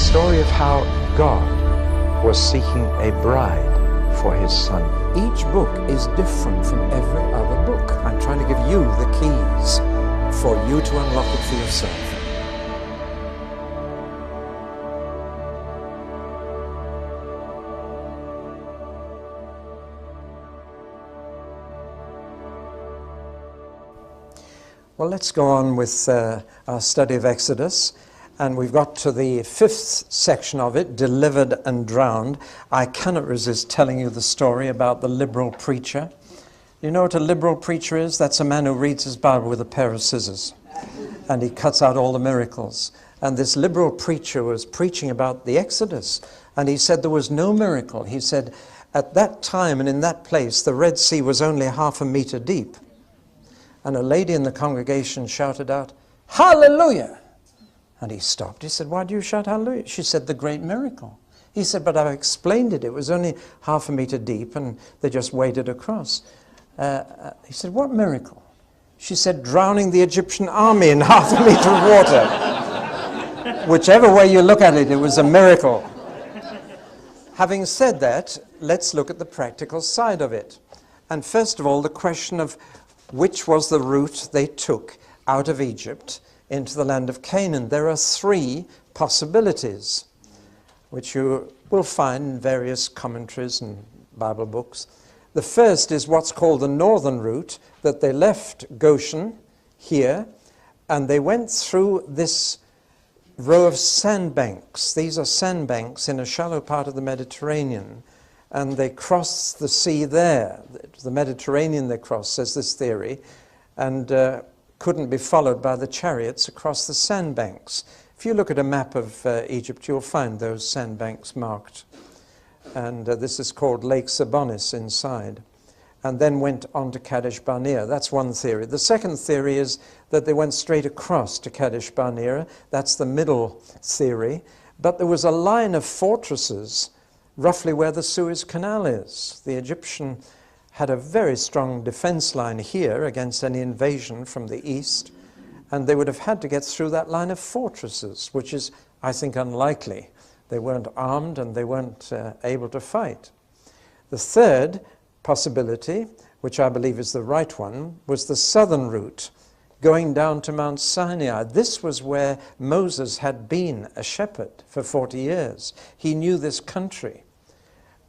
story of how God was seeking a bride for his son. Each book is different from every other book. I'm trying to give you the keys for you to unlock it for yourself. Well, let's go on with our study of Exodus. And we've got to the 5th section of it, Delivered and Drowned. I cannot resist telling you the story about the liberal preacher. You know what a liberal preacher is? That's a man who reads his Bible with a pair of scissors. And he cuts out all the miracles. And this liberal preacher was preaching about the Exodus. And he said there was no miracle. He said, at that time and in that place, the Red Sea was only 1/2 meter deep. And a lady in the congregation shouted out, "Hallelujah!" And he stopped. He said, "Why do you shout hallelujah?" She said, "The great miracle." He said, "But I've explained it. It was only 1/2 meter deep and they just waded across." He said, "What miracle?" She said, "Drowning the Egyptian army in 1/2 meter of water." Whichever way you look at it, it was a miracle. Having said that, let's look at the practical side of it. And first of all, the question of which was the route they took out of Egypt into the land of Canaan. There are 3 possibilities, which you will find in various commentaries and Bible books. The first is what's called the northern route, that they left Goshen here, and they went through this row of sandbanks. These are sandbanks in a shallow part of the Mediterranean, and they crossed the sea there. The Mediterranean they crossed, says this theory, and couldn't be followed by the chariots across the sandbanks. If you look at a map of Egypt, you'll find those sandbanks marked. And this is called Lake Sabonis inside. And then went on to Kadesh Barnea. That's one theory. The second theory is that they went straight across to Kadesh Barnea. That's the middle theory. But there was a line of fortresses roughly where the Suez Canal is. The Egyptian had a very strong defense line here against any invasion from the east, and they would have had to get through that line of fortresses, which is, I think, unlikely. They weren't armed and they weren't able to fight. The third possibility, which I believe is the right one, was the southern route, going down to Mount Sinai. This was where Moses had been a shepherd for 40 years. He knew this country.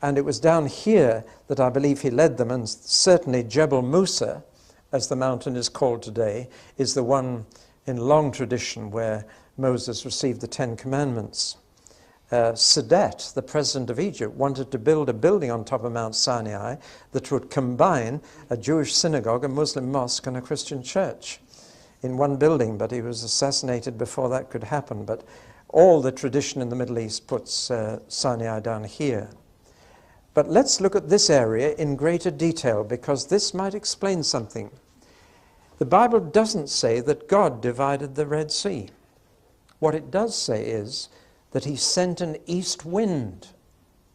And it was down here that I believe he led them, and certainly Jebel Musa, as the mountain is called today, is the one in long tradition where Moses received the 10 Commandments. Sadat, the president of Egypt, wanted to build a building on top of Mount Sinai that would combine a Jewish synagogue, a Muslim mosque, and a Christian church in one building, but he was assassinated before that could happen. But all the tradition in the Middle East puts Sinai down here. But let's look at this area in greater detail, because this might explain something. The Bible doesn't say that God divided the Red Sea. What it does say is that he sent an east wind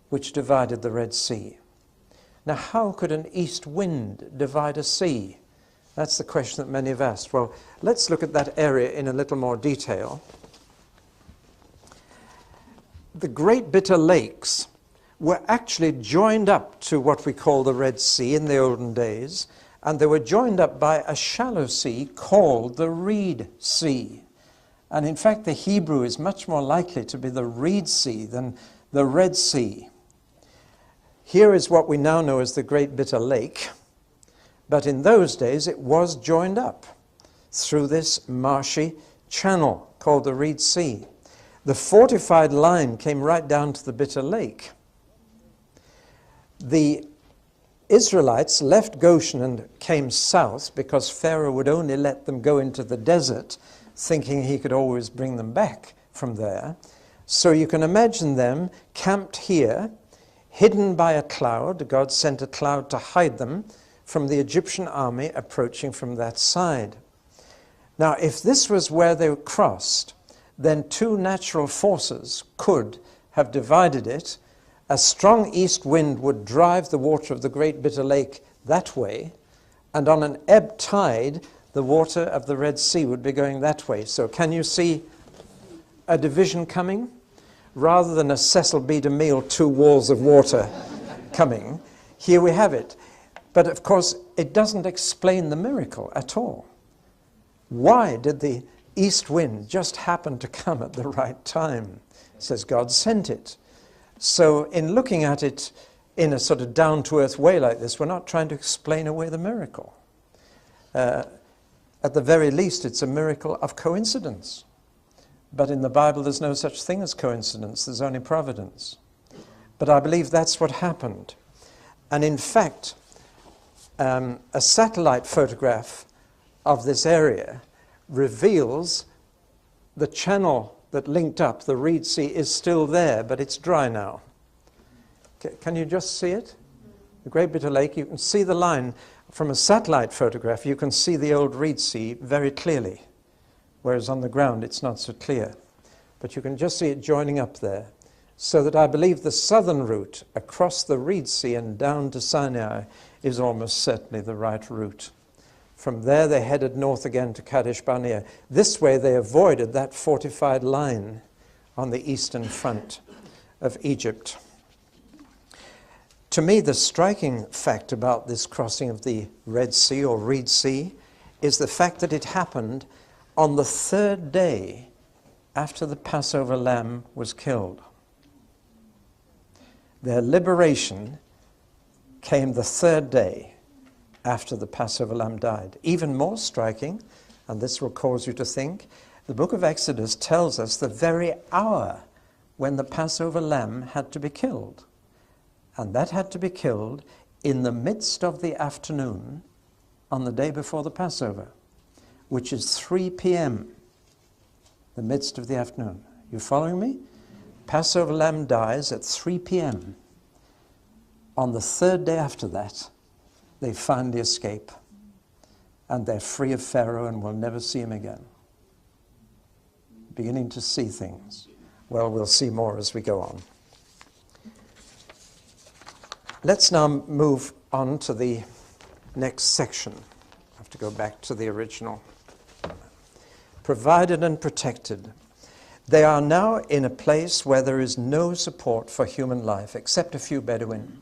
which divided the Red Sea. Now, how could an east wind divide a sea? That's the question that many have asked. Well, let's look at that area in a little more detail. The Great Bitter Lakes were actually joined up to what we call the Red Sea in the olden days, and they were joined up by a shallow sea called the Reed Sea. And in fact, the Hebrew is much more likely to be the Reed Sea than the Red Sea. Here is what we now know as the Great Bitter Lake, but in those days it was joined up through this marshy channel called the Reed Sea. The fortified line came right down to the Bitter Lake. The Israelites left Goshen and came south because Pharaoh would only let them go into the desert, thinking he could always bring them back from there. So you can imagine them camped here, hidden by a cloud. God sent a cloud to hide them from the Egyptian army approaching from that side. Now, if this was where they crossed, then 2 natural forces could have divided it. A strong east wind would drive the water of the Great Bitter Lake that way, and on an ebb tide, the water of the Red Sea would be going that way. So can you see a division coming? rather than a Cecil B. DeMille 2 walls of water coming, here we have it. But of course, it doesn't explain the miracle at all. Why did the east wind just happen to come at the right time? It says God sent it. So in looking at it in a sort of down-to-earth way like this, we're not trying to explain away the miracle. At the very least, it's a miracle of coincidence. But in the Bible, there's no such thing as coincidence. There's only providence. But I believe that's what happened. And in fact, a satellite photograph of this area reveals the channel that linked up, the Reed Sea, is still there, but it's dry now. Can you just see it? The Great Bitter Lake, you can see the line. From a satellite photograph, you can see the old Reed Sea very clearly, whereas on the ground it's not so clear. But you can just see it joining up there, so that I believe the southern route across the Reed Sea and down to Sinai is almost certainly the right route. From there they headed north again to Kadesh Barnea. This way they avoided that fortified line on the eastern front of Egypt. To me, the striking fact about this crossing of the Red Sea or Reed Sea is the fact that it happened on the 3rd day after the Passover lamb was killed. Their liberation came the 3rd day after the Passover lamb died. Even more striking, and this will cause you to think, the book of Exodus tells us the very hour when the Passover lamb had to be killed. And that had to be killed in the midst of the afternoon on the day before the Passover, which is 3 p.m., the midst of the afternoon. You following me? Passover lamb dies at 3 p.m. On the 3rd day after that, they finally escape. And they're free of Pharaoh and will never see him again. Beginning to see things. Well, we'll see more as we go on. Let's now move on to the next section. I have to go back to the original. Provided and protected. They are now in a place where there is no support for human life, except a few Bedouin.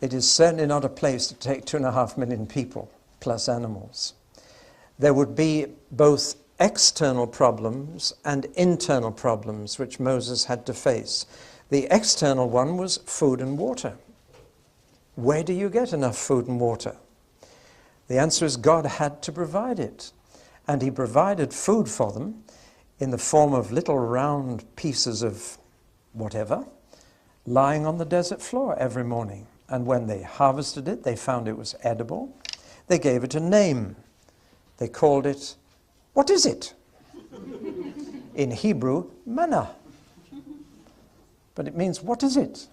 It is certainly not a place to take 2.5 million people, plus animals. There would be both external problems and internal problems which Moses had to face. The external one was food and water. Where do you get enough food and water? The answer is God had to provide it. And he provided food for them in the form of little round pieces of whatever, lying on the desert floor every morning. And when they harvested it, they found it was edible. They gave it a name. They called it, what is it? In Hebrew, manna. But it means, what is it?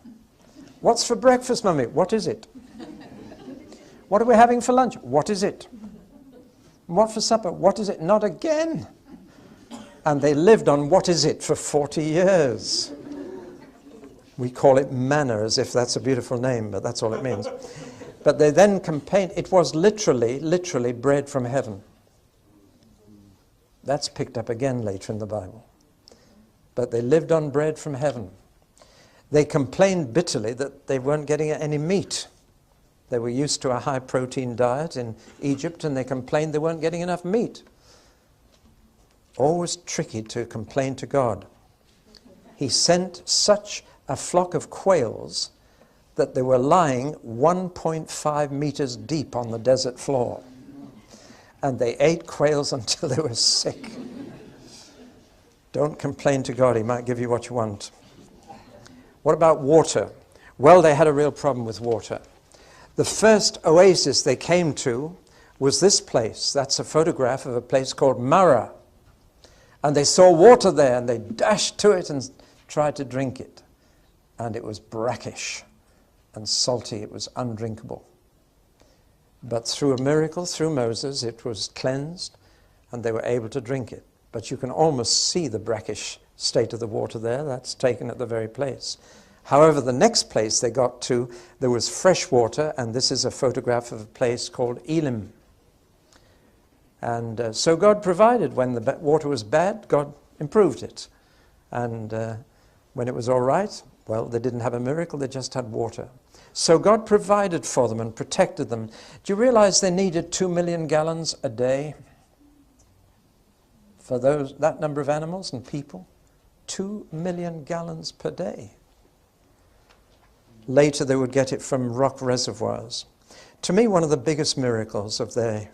What's for breakfast, Mummy? What is it? What are we having for lunch? What is it? What for supper? What is it? Not again. And they lived on what is it for 40 years. We call it manna as if that's a beautiful name, but that's all it means. But they then complained, it was literally bread from heaven. That's picked up again later in the Bible. But they lived on bread from heaven. They complained bitterly that they weren't getting any meat. They were used to a high-protein diet in Egypt, and they complained they weren't getting enough meat. Always tricky to complain to God. He sent such a flock of quails that they were lying 1.5 meters deep on the desert floor. And they ate quails until they were sick. Don't complain to God. He might give you what you want. What about water? Well, they had a real problem with water. The first oasis they came to was this place. That's a photograph of a place called Marah. And they saw water there, and they dashed to it and tried to drink it. And it was brackish and salty. It was undrinkable. But through a miracle, through Moses, it was cleansed, and they were able to drink it. But you can almost see the brackish state of the water there. That's taken at the very place. However, the next place they got to, there was fresh water, and this is a photograph of a place called Elim. And so God provided. When the water was bad, God improved it. And When it was all right, well, they didn't have a miracle, they just had water. So God provided for them and protected them. Do you realize they needed 2 million gallons a day for that number of animals and people? 2 million gallons per day. Later they would get it from rock reservoirs. To me, one of the biggest miracles of their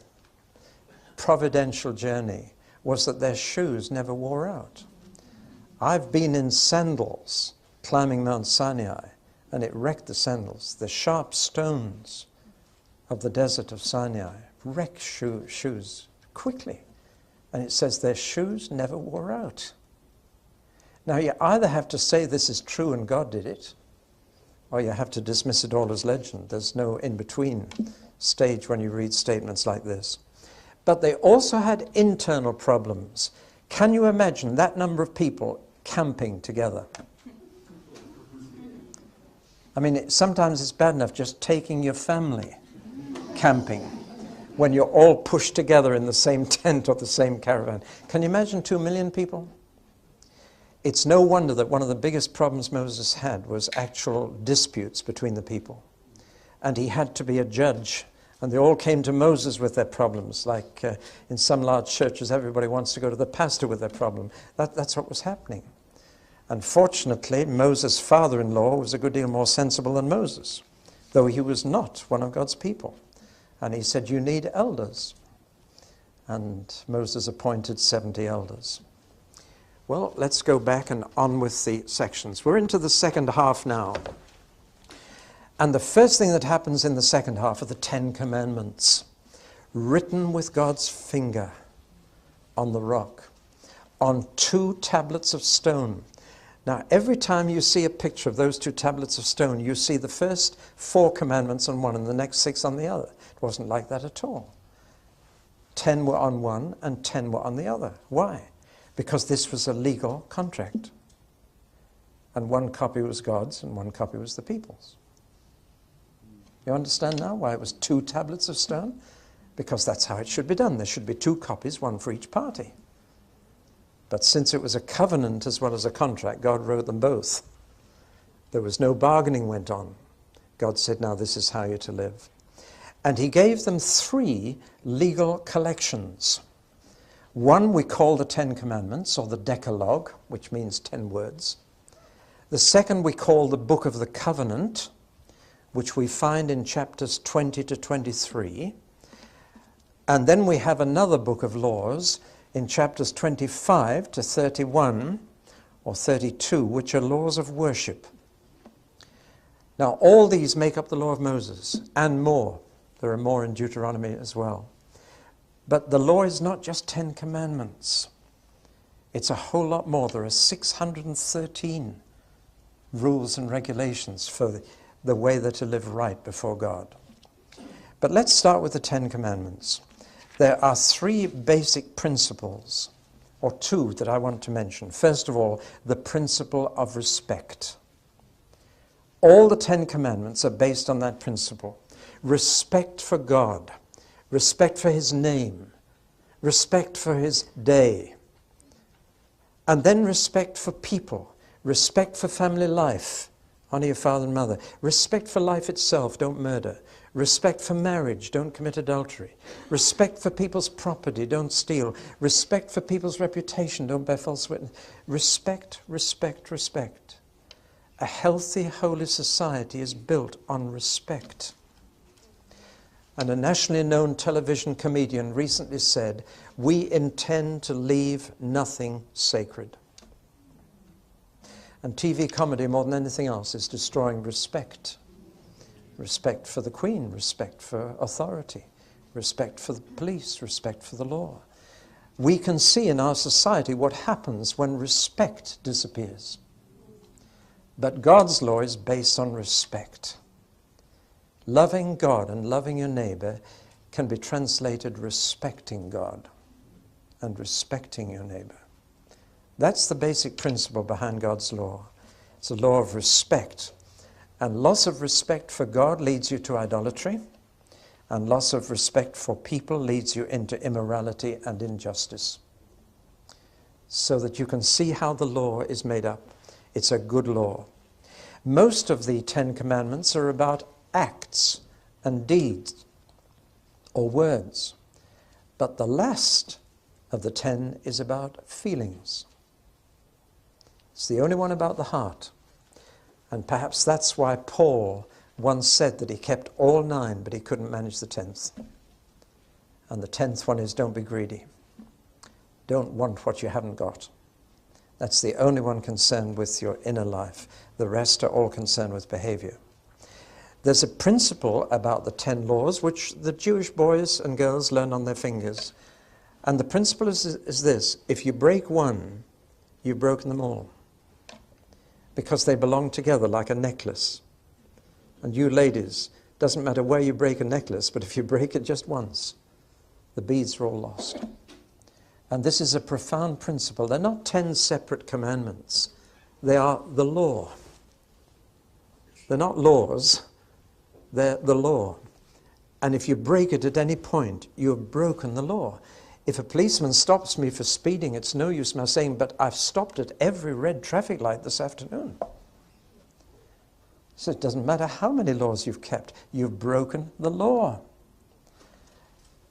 providential journey was that their shoes never wore out. I've been in sandals climbing Mount Sinai, and it wrecked the sandals. The sharp stones of the desert of Sinai wreck shoes quickly. And it says their shoes never wore out. Now, you either have to say this is true and God did it, or you have to dismiss it all as legend. There's no in-between stage when you read statements like this. But they also had internal problems. Can you imagine that number of people camping together? I mean, sometimes it's bad enough just taking your family camping when you're all pushed together in the same tent or the same caravan. Can you imagine 2 million people? It's no wonder that one of the biggest problems Moses had was actual disputes between the people. And he had to be a judge. And they all came to Moses with their problems. Like in some large churches, everybody wants to go to the pastor with their problem. That's what was happening. Unfortunately, Moses' father-in-law was a good deal more sensible than Moses, though he was not one of God's people. And he said, you need elders. And Moses appointed 70 elders. Well, let's go back and on with the sections. We're into the second half now. And the first thing that happens in the second half are the 10 Commandments, written with God's finger on the rock, on 2 tablets of stone. Now, every time you see a picture of those 2 tablets of stone, you see the first 4 commandments on one and the next 6 on the other. It wasn't like that at all. 10 were on one and 10 were on the other. Why? Because this was a legal contract. And one copy was God's and one copy was the people's. You understand now why it was 2 tablets of stone? Because that's how it should be done. There should be 2 copies, one for each party. But since it was a covenant as well as a contract, God wrote them both. There was no bargaining went on. God said, now this is how you're to live. And he gave them 3 legal collections. One we call the 10 Commandments, or the Decalogue, which means 10 words. The second we call the Book of the Covenant, which we find in chapters 20 to 23. And then we have another book of laws in chapters 25 to 31 or 32, which are laws of worship. Now, all these make up the law of Moses and more. There are more in Deuteronomy as well. But the law is not just 10 commandments. It's a whole lot more. There are 613 rules and regulations for the way that to live right before God. But let's start with the 10 Commandments. There are 3 basic principles, or 2 that I want to mention. First of all, the principle of respect. All the 10 Commandments are based on that principle. Respect for God, respect for His name, respect for His day, and then respect for people, respect for family life, honor your father and mother, respect for life itself, don't murder, respect for marriage, don't commit adultery, respect for people's property, don't steal, respect for people's reputation, don't bear false witness. Respect, respect, respect. A healthy, holy society is built on respect. And a nationally known television comedian recently said, we intend to leave nothing sacred. And TV comedy, more than anything else, is destroying respect. Respect for the Queen, respect for authority, respect for the police, respect for the law. We can see in our society what happens when respect disappears. But God's law is based on respect. Loving God and loving your neighbor can be translated respecting God and respecting your neighbor. That's the basic principle behind God's law. It's a law of respect. And loss of respect for God leads you to idolatry, and loss of respect for people leads you into immorality and injustice. So that you can see how the law is made up. It's a good law. Most of the 10 Commandments are about acts and deeds or words. But the last of the 10 is about feelings. It's the only one about the heart. And perhaps that's why Paul once said that he kept all 9, but he couldn't manage the 10th. And the 10th one is don't be greedy. Don't want what you haven't got. That's the only one concerned with your inner life. The rest are all concerned with behavior. There's a principle about the 10 laws which the Jewish boys and girls learn on their fingers. And the principle is this: if you break one, you've broken them all. Because they belong together like a necklace. And you ladies, doesn't matter where you break a necklace, but if you break it just once, the beads are all lost. And this is a profound principle. They're not 10 separate commandments. They are the law. They're not laws. They're the law. And if you break it at any point, you have broken the law. If a policeman stops me for speeding, it's no use my saying, but I've stopped at every red traffic light this afternoon. So it doesn't matter how many laws you've kept, you've broken the law.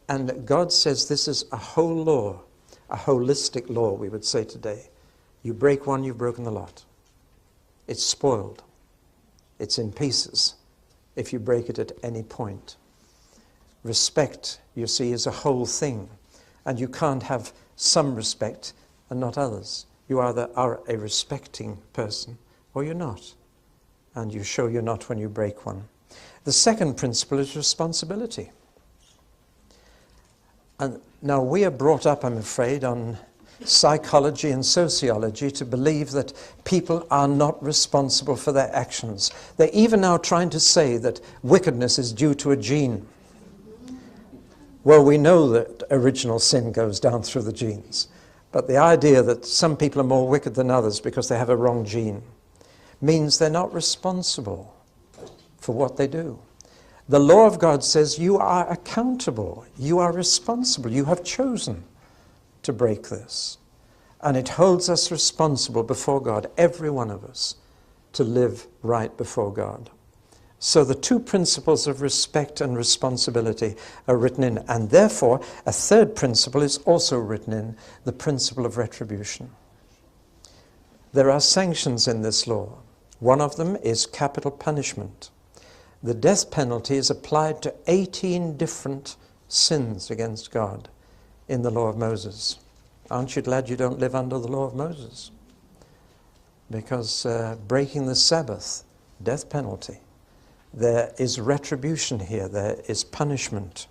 And God says this is a whole law, a holistic law, we would say today. You break one, you've broken the lot. It's spoiled. It's in pieces if you break it at any point. Respect, you see, is a whole thing. And you can't have some respect and not others. You either are a respecting person or you're not. And you show you're not when you break one. The second principle is responsibility. And now we are brought up, I'm afraid, on psychology and sociology to believe that people are not responsible for their actions. They're even now trying to say that wickedness is due to a gene. Well, we know that original sin goes down through the genes. But the idea that some people are more wicked than others because they have a wrong gene means they're not responsible for what they do. The law of God says you are accountable, you are responsible, you have chosen to break this. And it holds us responsible before God, every one of us, to live right before God. So the two principles of respect and responsibility are written in, and therefore a third principle is also written in, the principle of retribution. There are sanctions in this law. One of them is capital punishment. The death penalty is applied to 18 different sins against God in the law of Moses. Aren't you glad you don't live under the law of Moses? Because breaking the Sabbath, death penalty. There is retribution here, there is punishment.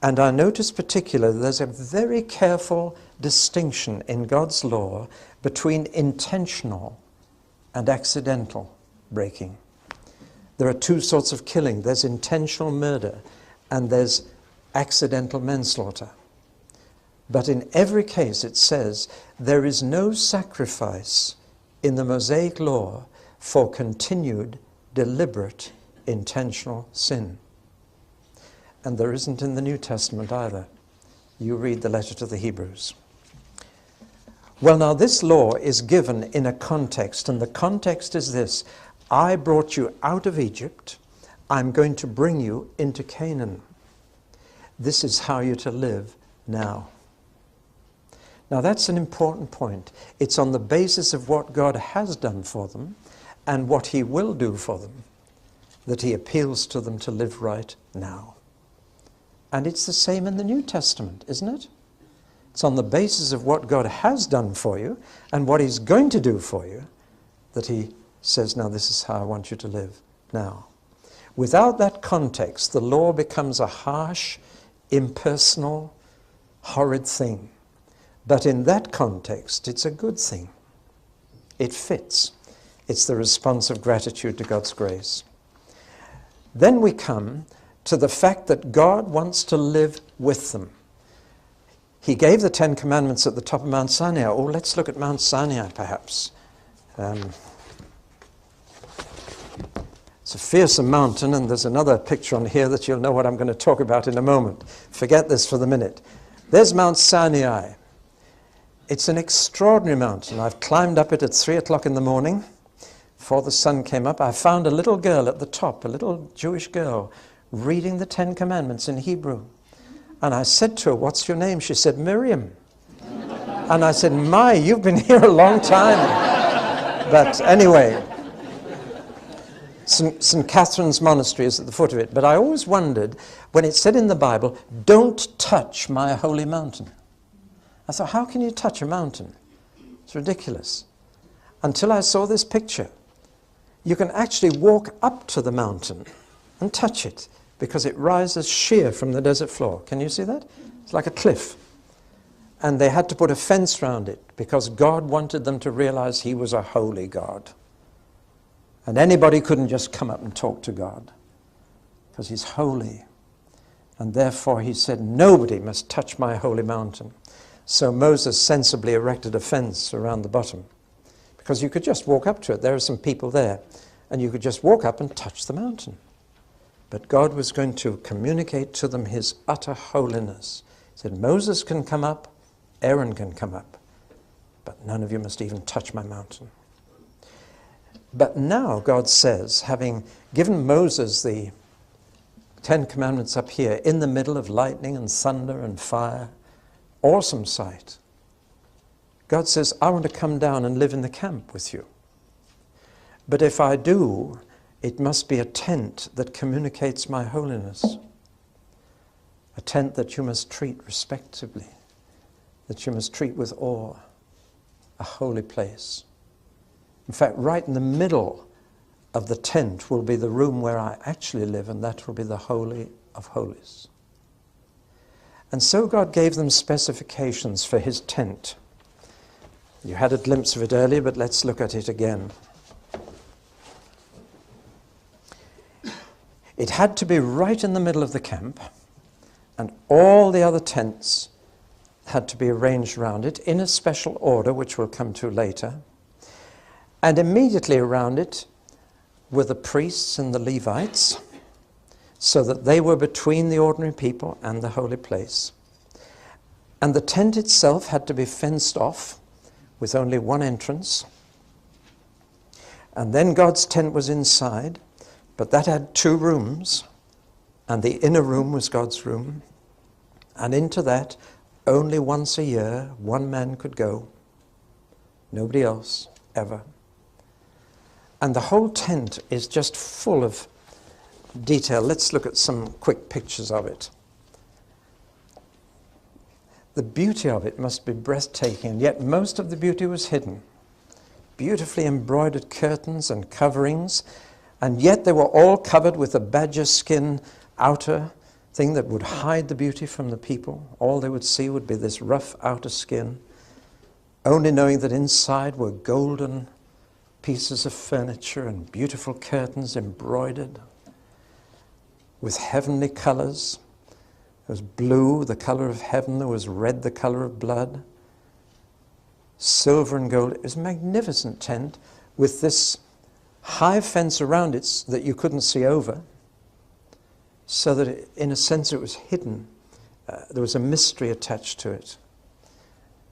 And I notice particularly there's a very careful distinction in God's law between intentional and accidental breaking. There are two sorts of killing. There's intentional murder and there's accidental manslaughter. But in every case it says there is no sacrifice in the Mosaic law for continued deliberate, intentional sin. And there isn't in the New Testament either. You read the letter to the Hebrews. Well, now this law is given in a context, and the context is this: I brought you out of Egypt, I'm going to bring you into Canaan. This is how you're to live now. Now that's an important point. It's on the basis of what God has done for them and what he will do for them that he appeals to them to live right now. And it's the same in the New Testament, isn't it? It's on the basis of what God has done for you and what he's going to do for you that he says, now this is how I want you to live now. Without that context, the law becomes a harsh, impersonal, horrid thing. But in that context, it's a good thing. It fits. It's the response of gratitude to God's grace. Then we come to the fact that God wants to live with them. He gave the 10 Commandments at the top of Mount Sinai. Oh, let's look at Mount Sinai, perhaps. It's a fearsome mountain, and there's another picture on here that you'll know what I'm going to talk about in a moment. Forget this for the minute. There's Mount Sinai. It's an extraordinary mountain. I've climbed up it at 3 o'clock in the morning before the sun came up. I found a little girl at the top, a little Jewish girl, reading the Ten Commandments in Hebrew. And I said to her, "What's your name?" She said, "Miriam." And I said, "My, you've been here a long time." But anyway, St. Catherine's Monastery is at the foot of it. But I always wondered, when it said in the Bible, "Don't touch my holy mountain," I thought, how can you touch a mountain? It's ridiculous. Until I saw this picture. You can actually walk up to the mountain and touch it, because it rises sheer from the desert floor. Can you see that? It's like a cliff. And they had to put a fence around it, because God wanted them to realize he was a holy God. And anybody couldn't just come up and talk to God, because he's holy. And therefore he said, nobody must touch my holy mountain. So Moses sensibly erected a fence around the bottom, because you could just walk up to it. There are some people there, and you could just walk up and touch the mountain. But God was going to communicate to them his utter holiness. He said, Moses can come up, Aaron can come up, but none of you must even touch my mountain. But now God says, having given Moses the 10 Commandments up here in the middle of lightning and thunder and fire, awesome sight, God says, I want to come down and live in the camp with you. But if I do, it must be a tent that communicates my holiness. A tent that you must treat respectably, that you must treat with awe, a holy place. In fact, right in the middle of the tent will be the room where I actually live, and that will be the Holy of Holies. And so God gave them specifications for his tent. You had a glimpse of it earlier, but let's look at it again. It had to be right in the middle of the camp, and all the other tents had to be arranged around it in a special order, which we'll come to later. And immediately around it were the priests and the Levites, so that they were between the ordinary people and the holy place. And the tent itself had to be fenced off with only one entrance. And then God's tent was inside, but that had 2 rooms, and the inner room was God's room. And into that, only once a year, one man could go. Nobody else, ever. And the whole tent is just full of detail. Let's look at some quick pictures of it. The beauty of it must be breathtaking, and yet most of the beauty was hidden. Beautifully embroidered curtains and coverings, and yet they were all covered with a badger skin outer thing that would hide the beauty from the people. All they would see would be this rough outer skin, only knowing that inside were golden pieces of furniture and beautiful curtains embroidered with heavenly colors. There was blue, the color of heaven. There was red, the color of blood. Silver and gold. It was a magnificent tent with this high fence around it so that you couldn't see over, so that in a sense it was hidden. There was a mystery attached to it.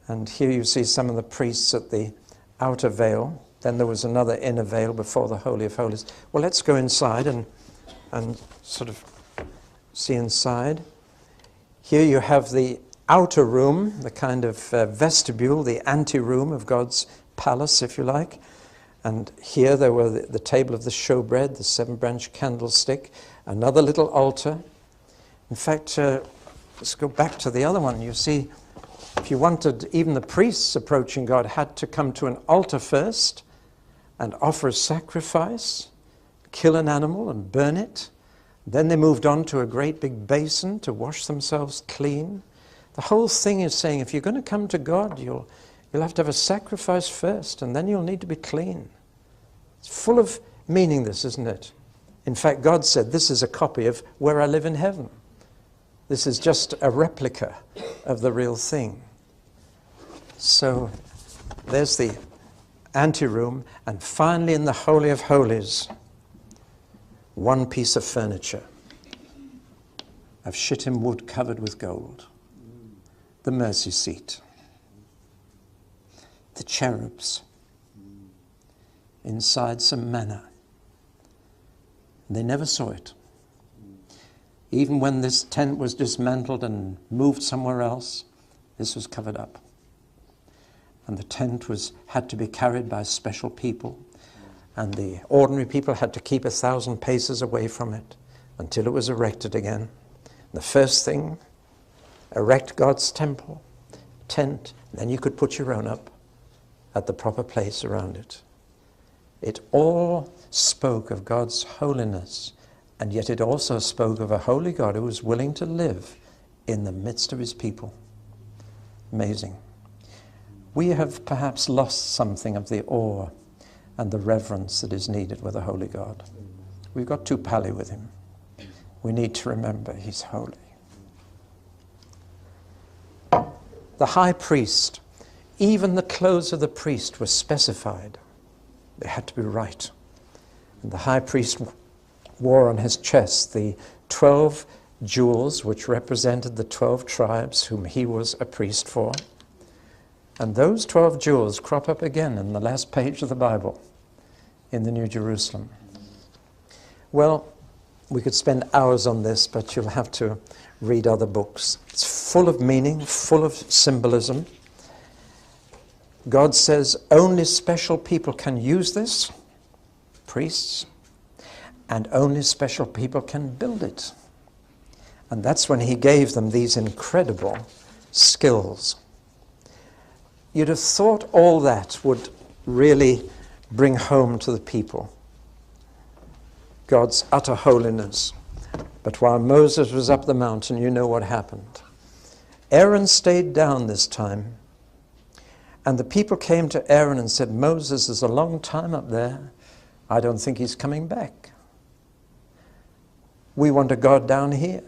And here you see some of the priests at the outer veil. Then there was another inner veil before the Holy of Holies. Well, let's go inside and sort of see inside. Here you have the outer room, the kind of vestibule, the anteroom of God's palace, if you like. And here there were the table of the showbread, the 7-branch candlestick, another little altar. In fact, let's go back to the other one. You see, if you wanted, even the priests approaching God had to come to an altar first and offer a sacrifice, kill an animal and burn it. Then they moved on to a great big basin to wash themselves clean. The whole thing is saying, if you're going to come to God, you'll have to have a sacrifice first, and then you'll need to be clean. It's full of meaning, this, isn't it? In fact, God said, this is a copy of where I live in heaven. This is just a replica of the real thing. So there's the anteroom, and finally in the Holy of Holies, one piece of furniture of shittim wood covered with gold, the mercy seat. the cherubs inside some manna. They never saw it. Even when this tent was dismantled and moved somewhere else, this was covered up. And the tent had to be carried by special people, and the ordinary people had to keep 1,000 paces away from it until it was erected again. The first thing, erect God's temple, tent, then you could put your own up at the proper place around it. It all spoke of God's holiness, and yet it also spoke of a holy God who was willing to live in the midst of his people. Amazing. We have perhaps lost something of the awe and the reverence that is needed with a holy God. We've got too pally with him. We need to remember he's holy. The high priest, even the clothes of the priest were specified. They had to be right. And the high priest wore on his chest the 12 jewels which represented the 12 tribes whom he was a priest for. And those 12 jewels crop up again in the last page of the Bible in the New Jerusalem. Well, we could spend hours on this, but you'll have to read other books. It's full of meaning, full of symbolism. God says only special people can use this, priests, and only special people can build it. And that's when he gave them these incredible skills. You'd have thought all that would really bring home to the people God's utter holiness. But while Moses was up the mountain, you know what happened. Aaron stayed down this time, and the people came to Aaron and said, Moses is a long time up there. I don't think he's coming back. We want a God down here.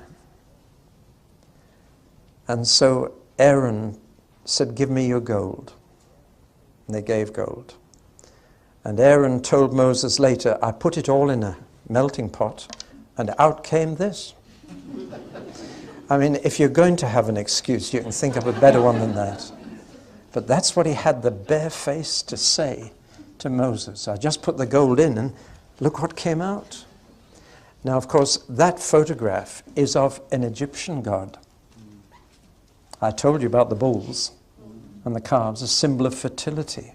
And so Aaron said, give me your gold. And they gave gold. And Aaron told Moses later, I put it all in a melting pot, and out came this. I mean, if you're going to have an excuse, you can think of a better one than that. But that's what he had the bare face to say to Moses. I just put the gold in, and look what came out. Now, of course, that photograph is of an Egyptian god. I told you about the bulls and the calves, a symbol of fertility.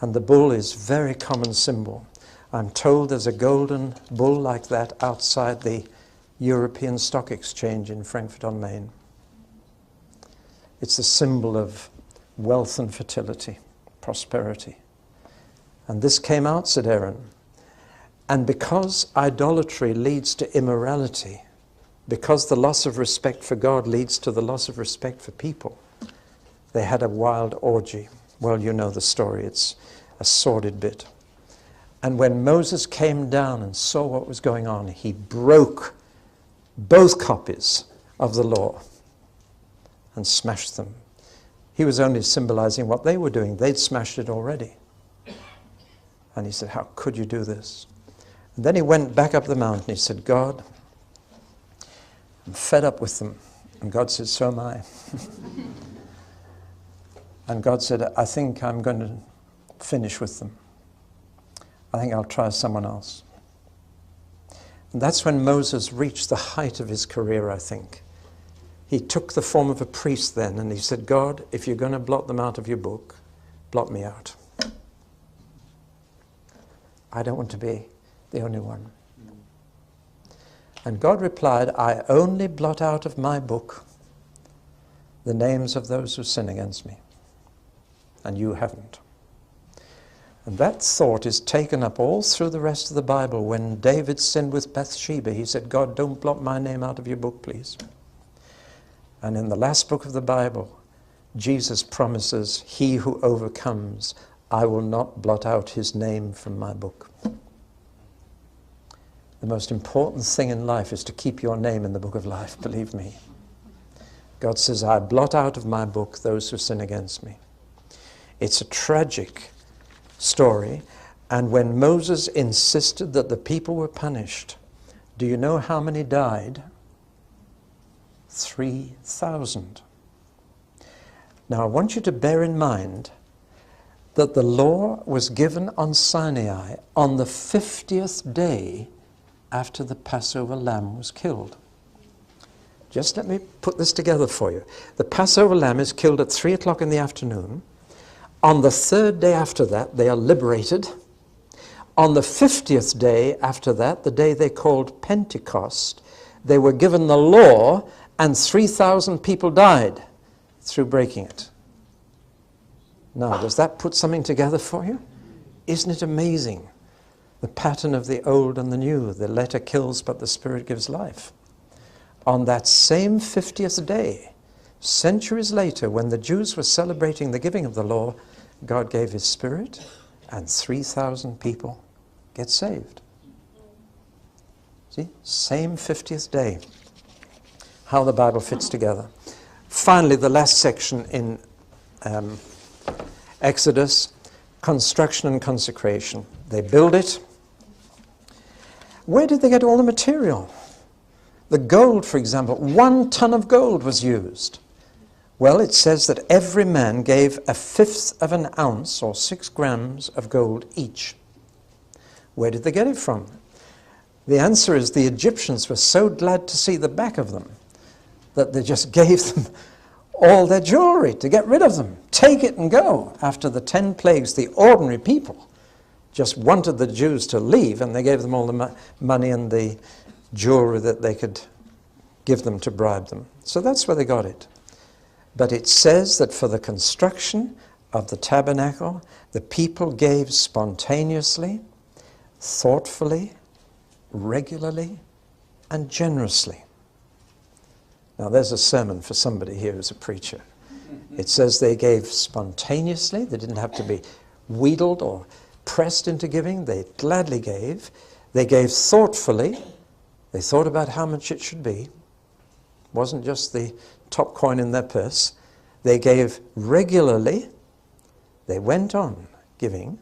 And the bull is a very common symbol. I'm told there's a golden bull like that outside the European Stock Exchange in Frankfurt-on-Main. It's a symbol of wealth and fertility, prosperity. And this came out, said Aaron. And because idolatry leads to immorality, because the loss of respect for God leads to the loss of respect for people, they had a wild orgy. Well, you know the story. It's a sordid bit. And when Moses came down and saw what was going on, he broke both copies of the law and smashed them. He was only symbolizing what they were doing. They'd smashed it already. And he said, how could you do this? And then he went back up the mountain. He said, God, I'm fed up with them. And God said, so am I. And God said, I think I'm going to finish with them. I think I'll try someone else. And that's when Moses reached the height of his career, I think. He took the form of a priest then, and he said, God, if you're going to blot them out of your book, blot me out. I don't want to be the only one. And God replied, I only blot out of my book the names of those who sin against me. And you haven't. And that thought is taken up all through the rest of the Bible. When David sinned with Bathsheba, he said, God, don't blot my name out of your book, please. And in the last book of the Bible, Jesus promises, he who overcomes, I will not blot out his name from my book. The most important thing in life is to keep your name in the book of life, believe me. God says, I blot out of my book those who sin against me. It's a tragic story. And when Moses insisted that the people were punished, do you know how many died? 3,000. Now I want you to bear in mind that the law was given on Sinai on the 50th day after the Passover lamb was killed. Just let me put this together for you. The Passover lamb is killed at 3 o'clock in the afternoon. On the 3rd day after that, they are liberated. On the 50th day after that, the day they called Pentecost, they were given the law, and 3,000 people died through breaking it. Now, does that put something together for you? Isn't it amazing? The pattern of the old and the new. The letter kills, but the Spirit gives life. On that same 50th day, centuries later, when the Jews were celebrating the giving of the law, God gave His Spirit, and 3,000 people get saved. See? Same 50th day. How the Bible fits together. Finally, the last section in Exodus, construction and consecration. They build it. Where did they get all the material? The gold, for example, 1 ton of gold was used. Well, it says that every man gave 1/5 of an ounce, or 6 grams of gold each. Where did they get it from? The answer is the Egyptians were so glad to see the back of them that they just gave them all their jewelry to get rid of them. Take it and go. After the 10 plagues, the ordinary people just wanted the Jews to leave, and they gave them all the money and the jewelry that they could give them to bribe them. So that's where they got it. But it says that for the construction of the tabernacle, the people gave spontaneously, thoughtfully, regularly, and generously. Now there's a sermon for somebody here who's a preacher. It says they gave spontaneously. They didn't have to be wheedled or pressed into giving. They gladly gave. They gave thoughtfully. They thought about how much it should be. It wasn't just the top coin in their purse. They gave regularly. They went on giving.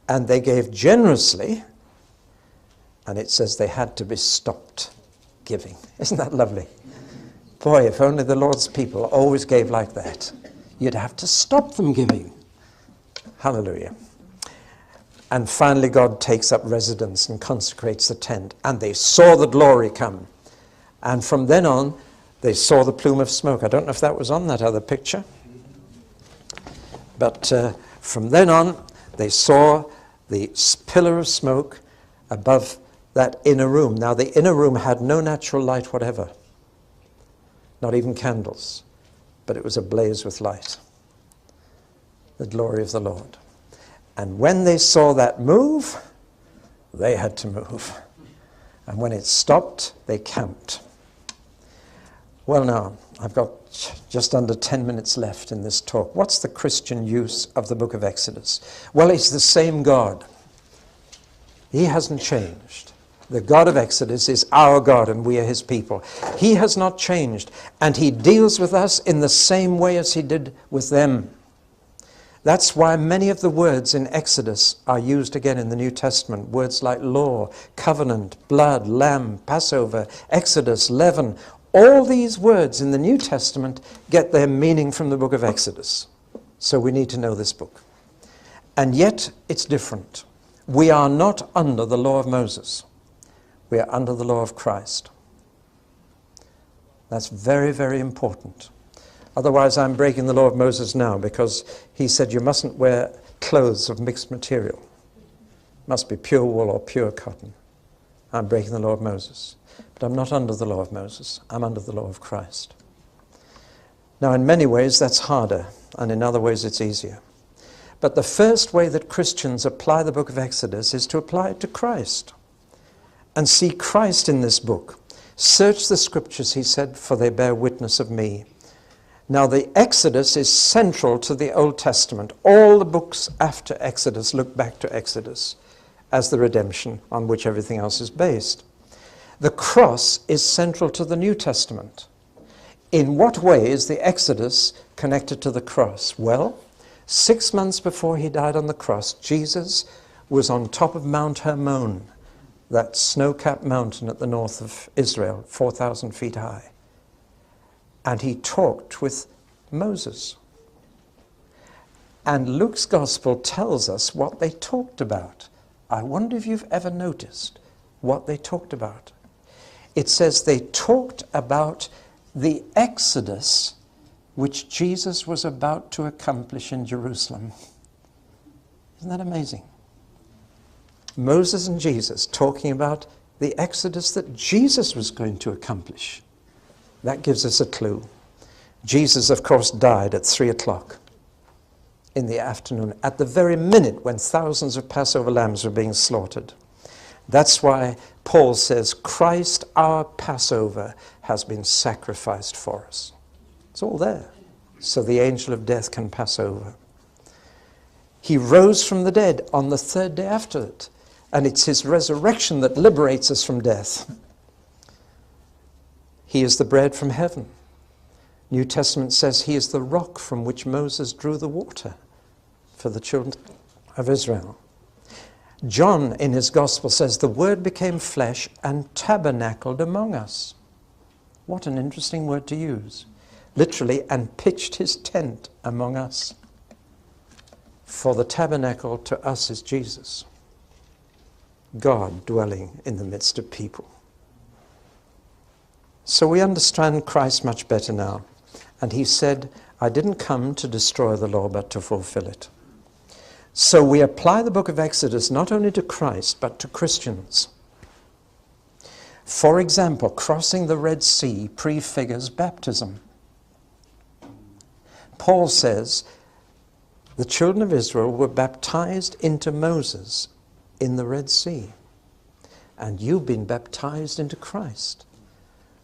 And they gave generously. And it says they had to be stopped giving. Isn't that lovely? Boy, if only the Lord's people always gave like that. You'd have to stop them giving. Hallelujah. And finally, God takes up residence and consecrates the tent. And they saw the glory come. And from then on, they saw the plume of smoke. I don't know if that was on that other picture. But from then on, they saw the pillar of smoke above that inner room. Now, the inner room had no natural light whatever. Not even candles. But it was ablaze with light. The glory of the Lord. And when they saw that move, they had to move. And when it stopped, they camped. Well now, I've got just under 10 minutes left in this talk. What's the Christian use of the book of Exodus? Well, it's the same God. He hasn't changed. The God of Exodus is our God, and we are His people. He has not changed, and He deals with us in the same way as He did with them. That's why many of the words in Exodus are used again in the New Testament. Words like law, covenant, blood, lamb, Passover, Exodus, leaven. All these words in the New Testament get their meaning from the book of Exodus. So we need to know this book. And yet it's different. We are not under the law of Moses. We are under the law of Christ. That's very, very important. Otherwise, I'm breaking the law of Moses now, because he said you mustn't wear clothes of mixed material. It must be pure wool or pure cotton. I'm breaking the law of Moses. But I'm not under the law of Moses. I'm under the law of Christ. Now, in many ways, that's harder, and in other ways, it's easier. But the first way that Christians apply the book of Exodus is to apply it to Christ and see Christ in this book. Search the scriptures, he said, for they bear witness of me. Now, the Exodus is central to the Old Testament. All the books after Exodus look back to Exodus as the redemption on which everything else is based. The cross is central to the New Testament. In what way is the Exodus connected to the cross? Well, 6 months before he died on the cross, Jesus was on top of Mount Hermon, that snow-capped mountain at the north of Israel, 4,000 feet high. And he talked with Moses. And Luke's gospel tells us what they talked about. I wonder if you've ever noticed what they talked about. It says they talked about the exodus which Jesus was about to accomplish in Jerusalem. Isn't that amazing? Moses and Jesus talking about the exodus that Jesus was going to accomplish. That gives us a clue. Jesus, of course, died at 3 o'clock in the afternoon, at the very minute when thousands of Passover lambs were being slaughtered. That's why Paul says, Christ, our Passover, has been sacrificed for us. It's all there, so the angel of death can pass over. He rose from the dead on the third day after it, and it's his resurrection that liberates us from death. He is the bread from heaven. New Testament says he is the rock from which Moses drew the water for the children of Israel. John in his gospel says the Word became flesh and tabernacled among us. What an interesting word to use. Literally, and pitched his tent among us. For the tabernacle to us is Jesus, God dwelling in the midst of people. So we understand Christ much better now. And he said, I didn't come to destroy the law, but to fulfill it. So we apply the book of Exodus not only to Christ, but to Christians. For example, crossing the Red Sea prefigures baptism. Paul says, the children of Israel were baptized into Moses in the Red Sea. And you've been baptized into Christ.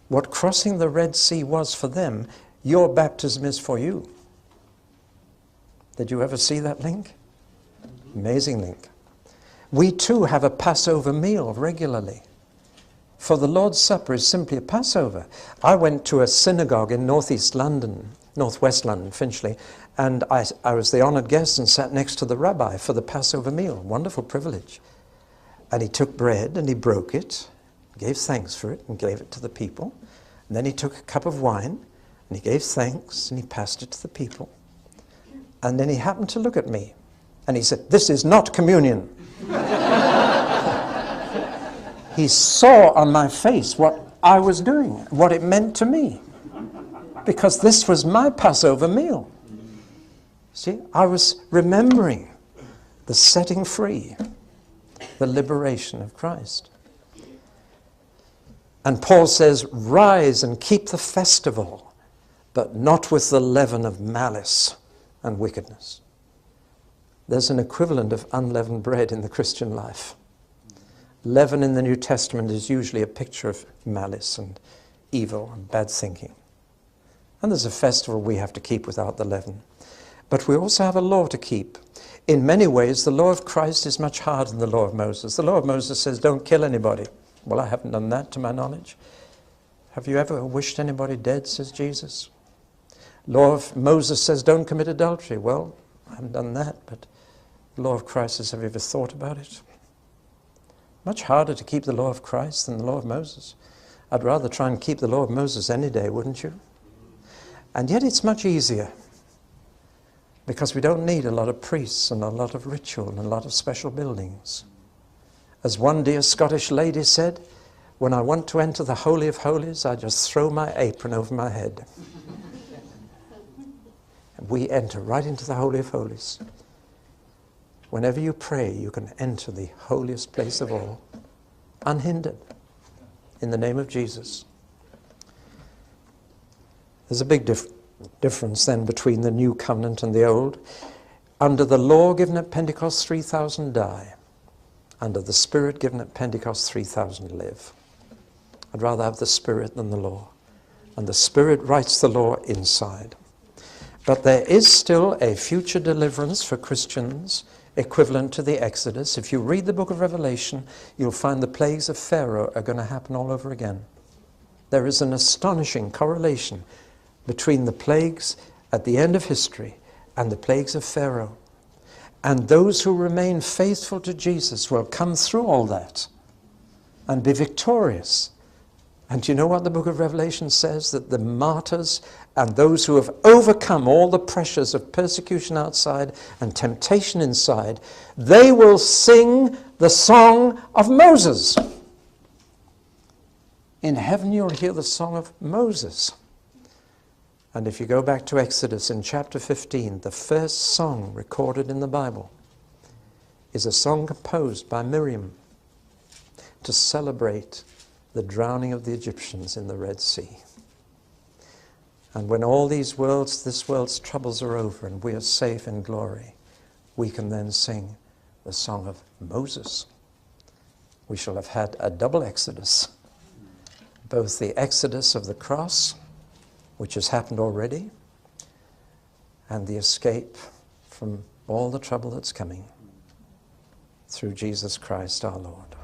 What crossing the Red Sea was for them, your baptism is for you. Did you ever see that link? Amazing link. We too have a Passover meal regularly. For the Lord's Supper is simply a Passover. I went to a synagogue in northwest London, Finchley, and I was the honored guest and sat next to the rabbi for the Passover meal. Wonderful privilege. And he took bread and he broke it, gave thanks for it and gave it to the people. And then he took a cup of wine and he gave thanks and he passed it to the people. And then he happened to look at me and he said, this is not communion. He saw on my face what I was doing, what it meant to me. Because this was my Passover meal. See, I was remembering the setting free, the liberation of Christ. And Paul says, rise and keep the festival, but not with the leaven of malice and wickedness. There's an equivalent of unleavened bread in the Christian life. Leaven in the New Testament is usually a picture of malice and evil and bad thinking. And there's a festival we have to keep without the leaven. But we also have a law to keep. In many ways, the law of Christ is much harder than the law of Moses. The law of Moses says, don't kill anybody. Well, I haven't done that to my knowledge. Have you ever wished anybody dead, says Jesus? Law of Moses says, don't commit adultery. Well, I haven't done that, but the law of Christ says, have you ever thought about it? Much harder to keep the law of Christ than the law of Moses. I'd rather try and keep the law of Moses any day, wouldn't you? And yet it's much easier, because we don't need a lot of priests and a lot of ritual and a lot of special buildings. As one dear Scottish lady said, when I want to enter the Holy of Holies, I just throw my apron over my head. And we enter right into the Holy of Holies. Whenever you pray, you can enter the holiest place of all, unhindered, in the name of Jesus. There's a big difference then between the new covenant and the old. Under the law given at Pentecost, 3,000 die. Under the Spirit given at Pentecost, 3,000 live. I'd rather have the Spirit than the law. And the Spirit writes the law inside. But there is still a future deliverance for Christians equivalent to the Exodus. If you read the book of Revelation, you'll find the plagues of Pharaoh are going to happen all over again. There is an astonishing correlation between the plagues at the end of history and the plagues of Pharaoh. And those who remain faithful to Jesus will come through all that and be victorious And do you know what the book of Revelation says? That the martyrs and those who have overcome all the pressures of persecution outside and temptation inside, they will sing the song of Moses. In heaven you'll hear the song of Moses. And if you go back to Exodus in chapter 15, the first song recorded in the Bible is a song composed by Miriam to celebrate the drowning of the Egyptians in the Red Sea. And when all this world's troubles are over and we are safe in glory, we can then sing the song of Moses. We shall have had a double exodus, both the exodus of the cross, which has happened already, and the escape from all the trouble that's coming through Jesus Christ our Lord.